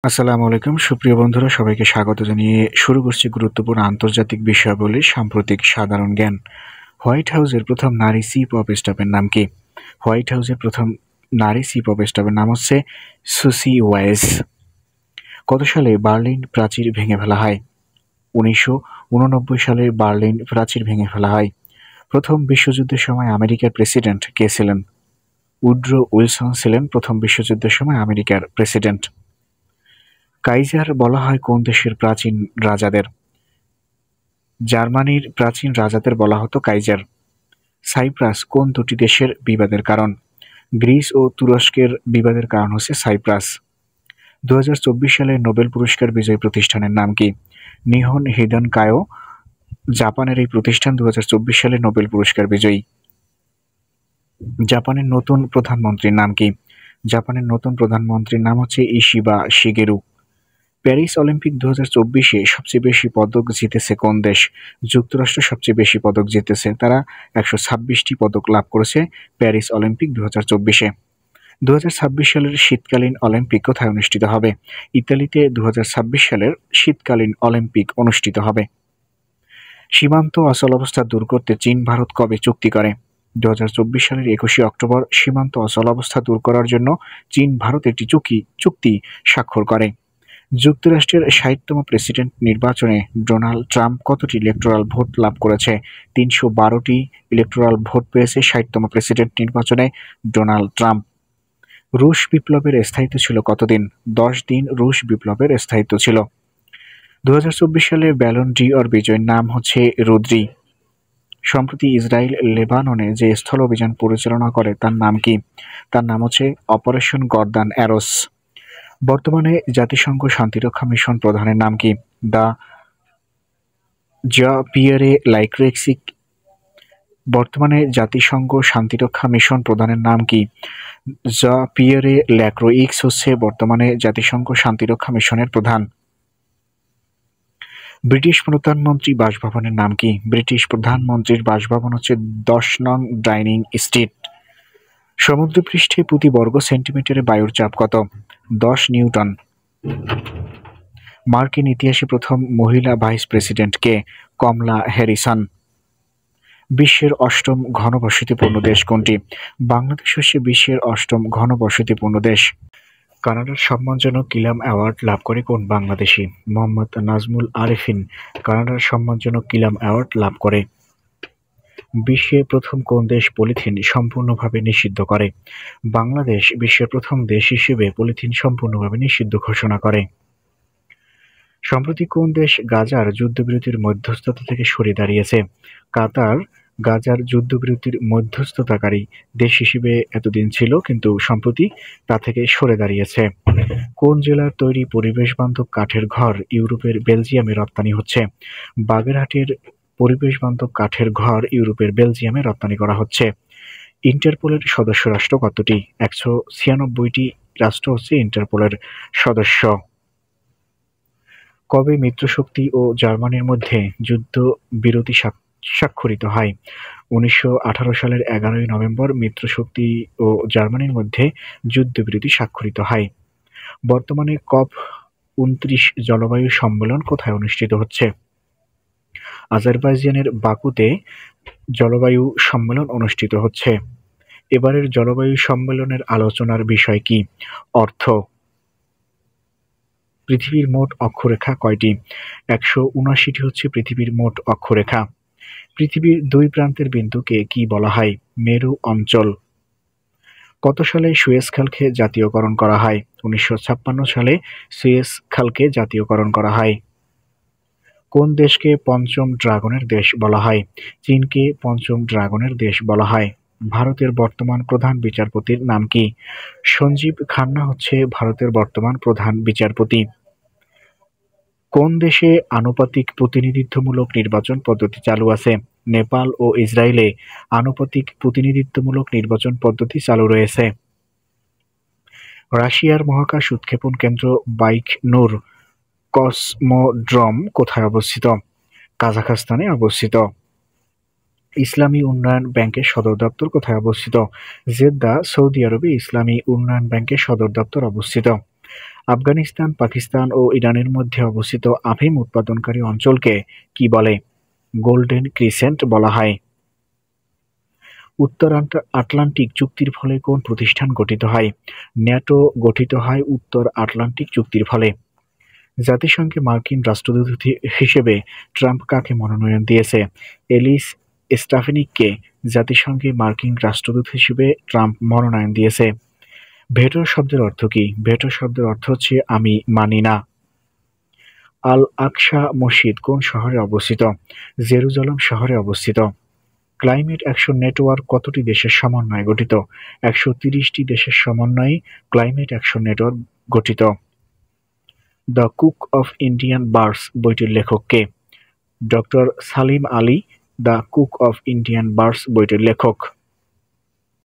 আসসালামু আলাইকুম সুপ্রিয় বন্ধুরা, সবাইকে স্বাগত জানিয়ে শুরু করছি গুরুত্বপূর্ণ আন্তর্জাতিক বিষয়াবলীর সাম্প্রতিক সাধারণ জ্ঞান। হোয়াইট হাউসের প্রথম নারী চিফ অফ স্টাফের নাম কি? হোয়াইট হাউসের প্রথম নারী চিফ অফ স্টাফের নাম হচ্ছে সুসি ওয়াইস। কত সালে বার্লিন প্রাচীর ভেঙে ফেলা হয়? 1989 সালে বার্লিন প্রাচীর ভেঙে ফেলা হয়। প্রথম বিশ্বযুদ্ধের সময় আমেরিকার প্রেসিডেন্ট কে ছিলেন? উড্রো উইলসন ছিলেন প্রথম বিশ্বযুদ্ধের সময় আমেরিকার প্রেসিডেন্ট। কাইজার বলা হয় কোন দেশের প্রাচীন রাজাদের? জার্মানির প্রাচীন রাজাদের বলা হতো কাইজার। সাইপ্রাস কোন দুটি দেশের বিবাদের কারণ? গ্রিস ও তুরস্কের বিবাদের কারণ হচ্ছে সাইপ্রাস। 2024 সালে নোবেল পুরস্কার বিজয়ী প্রতিষ্ঠানের নাম কি? নিহন হিদন কায়ো জাপানের এই প্রতিষ্ঠান 2024 সালে নোবেল পুরস্কার বিজয়ী। জাপানের নতুন প্রধানমন্ত্রীর নাম কি? জাপানের নতুন প্রধানমন্ত্রীর নাম হচ্ছে ইশিবা শিগেরু। প্যারিস অলিম্পিক 2024-এ সবচেয়ে বেশি পদক জিতেছে কোন দেশ? যুক্তরাষ্ট্র সবচেয়ে বেশি পদক জিতেছে, তারা 126টি পদক লাভ করেছে প্যারিস অলিম্পিক 2024-এ। 2026 সালের শীতকালীন অলিম্পিক কোথায় অনুষ্ঠিত হবে? ইতালিতে 2026 সালের শীতকালীন অলিম্পিক অনুষ্ঠিত হবে। সীমান্ত অচলাবস্থা দূর করতে চীন ভারত কবে চুক্তি করে? 2024 সালের 21শে অক্টোবর সীমান্ত অচলাবস্থা দূর করার জন্য চীন ভারত একটি চুক্তি স্বাক্ষর করে। যুক্তরাষ্ট্রের 60তম প্রেসিডেন্ট নির্বাচনে ডোনাল্ড ট্রাম্প কতটি ইলেকটোরাল ভোট লাভ করেছে? 312টি ইলেকটোরাল ভোট পেয়েছে 60তম প্রেসিডেন্ট নির্বাচনে ডোনাল্ড ট্রাম্প। রুশ বিপ্লবের স্থায়িত্ব ছিল কতদিন? 10 দিন রুশ বিপ্লবের স্থায়িত্ব ছিল। 2024 সালে ব্যালন ডি'অর বিজয়ীর নাম হচ্ছে রুদ্রি। সম্প্রতি ইসরায়েল লেবাননে যে স্থল অভিযান পরিচালনা করে তার নাম কি? তার নাম হচ্ছে অপারেশন গর্দান অ্যারোস। বর্তমানে জাতিসংঘ শান্তিরক্ষা মিশন প্রধানের নাম কি? পিয়েরে লাইক্রেক্সিক। বর্তমানে জাতিসংঘ শান্তিরক্ষা মিশন প্রধানের নাম কি? পিয়েরে ল্যাক্রোইক্স হচ্ছে বর্তমানে জাতিসংঘ শান্তিরক্ষা মিশনের প্রধান। ব্রিটিশ প্রধানমন্ত্রী বাসভবনের নাম কি? ব্রিটিশ প্রধানমন্ত্রীর বাসভবন হচ্ছে 10 নং ডাইনিং স্ট্রিট। সমুদ্রপৃষ্ঠে প্রতি বর্গ সেন্টিমিটারে বায়ুর চাপ কত? 10 নিউটন। মার্কিন ইতিহাসে প্রথম মহিলা ভাইস প্রেসিডেন্ট কে? কমলা হ্যারিসন। বিশ্বের 8ম ঘনবসতিপূর্ণ দেশ কোনটি? বাংলাদেশ হচ্ছে বিশ্বের 8ম ঘনবসতিপূর্ণ দেশ। কানাডার সম্মানজনক কিলাম অ্যাওয়ার্ড লাভ করে কোন বাংলাদেশি? মোহাম্মদ নাজমুল আরেফিন কানাডার সম্মানজনক কিলাম অ্যাওয়ার্ড লাভ করে। বিশ্বে প্রথম কোন দেশ পলিথিন সম্পূর্ণভাবে নিষিদ্ধ করে? বাংলাদেশ বিশ্বের প্রথম দেশ হিসেবে পলিথিন সম্পূর্ণভাবে নিষিদ্ধ ঘোষণা করে। সম্প্রতি কোন দেশ গাজার যুদ্ধবিরতির মধ্যস্থতা থেকে সরে দাঁড়িয়েছে? কাতার গাজার যুদ্ধবিরতির মধ্যস্থতাকারী দেশ হিসেবে এতদিন ছিল, কিন্তু সম্প্রতি তা থেকে সরে দাঁড়িয়েছে। কোন জেলার তৈরি পরিবেশবান্ধব কাঠের ঘর ইউরোপের বেলজিয়ামে রপ্তানি হচ্ছে? বাগেরহাটের পরিবেশবান্ধব কাঠের ঘর ইউরোপের বেলজিয়ামে রপ্তানি করা হচ্ছে। ইন্টারপোলের সদস্য রাষ্ট্র কতটি? 196টি রাষ্ট্র হচ্ছে ইন্টারপোলের সদস্য। কবে মিত্রশক্তি ও জার্মানির মধ্যে যুদ্ধবিরতি স্বাক্ষরিত হয়? 1918 সালের 11 নভেম্বর মিত্রশক্তি ও জার্মানির মধ্যে যুদ্ধবিরতি স্বাক্ষরিত হয়। বর্তমানে COP29 জলবায়ু সম্মেলন কোথায় অনুষ্ঠিত হচ্ছে? আজারবাইজানের বাকুতে জলবায়ু সম্মেলন অনুষ্ঠিত হচ্ছে। এবারের জলবায়ু সম্মেলনের আলোচনার বিষয় কি? অর্থ। পৃথিবীর মোট অক্ষরেখা কয়টি? 179টি হচ্ছে পৃথিবীর মোট অক্ষরেখা। পৃথিবীর দুই প্রান্তের বিন্দুকে কি বলা হয়? মেরু অঞ্চল। কত সালে সুয়েজ খালকে জাতীয়করণ করা হয়? 1956 সালে সুয়েজ খালকে জাতীয়করণ করা হয়। কোন দেশকে পঞ্চম ড্রাগনের দেশ বলা হয়? চীনকে পঞ্চম ড্রাগনের দেশ বলা হয়। ভারতের বর্তমান প্রধান বিচারপতির নাম কি? সঞ্জীব খান্না হচ্ছে ভারতের বর্তমান প্রধান বিচারপতি। কোন দেশে আনুপাতিক প্রতিনিধিত্বমূলক নির্বাচন পদ্ধতি চালু আছে? নেপাল ও ইসরায়েলে আনুপাতিক প্রতিনিধিত্বমূলক নির্বাচন পদ্ধতি চালু রয়েছে। রাশিয়ার মহাকাশ উৎক্ষেপণ কেন্দ্র বাইকনুর কসমোড্রোম কোথায় অবস্থিত? কাজাখস্তানে অবস্থিত। ইসলামী উন্নয়ন ব্যাংকের সদর দপ্তর কোথায় অবস্থিত? জেদ্দা, সৌদি আরবে ইসলামী উন্নয়ন ব্যাংকের সদর দপ্তর অবস্থিত। আফগানিস্তান, পাকিস্তান ও ইরানের মধ্যে অবস্থিত আফিম উৎপাদনকারী অঞ্চলকে কি বলে? গোল্ডেন ক্রিসেন্ট বলা হয়। উত্তর আটলান্টিক চুক্তির ফলে কোন প্রতিষ্ঠান গঠিত হয়? ন্যাটো গঠিত হয় উত্তর আটলান্টিক চুক্তির ফলে। জাতিসংঘে মার্কিন রাষ্ট্রদূত হিসেবে ট্রাম্প কাকে মনোনয়ন দিয়েছে? এলিস স্টাফনিককে জাতিসংঘে মার্কিন রাষ্ট্রদূত হিসেবে ট্রাম্প মনোনয়ন দিয়েছে। ভেটো শব্দের অর্থ কি? ভেটো শব্দের অর্থ হচ্ছে আমি মানি না। আল আকসা মসজিদ কোন শহরে অবস্থিত? জেরুজালেম শহরে অবস্থিত। ক্লাইমেট অ্যাকশন নেটওয়ার্ক কতটি দেশের সমন্বয়ে গঠিত? 130টি দেশের সমন্বয়ে ক্লাইমেট অ্যাকশন নেটওয়ার্ক গঠিত। The book of Indian birds বইটির লেখক কে? Doctor Salim Ali the book of Indian birds বইটির লেখক।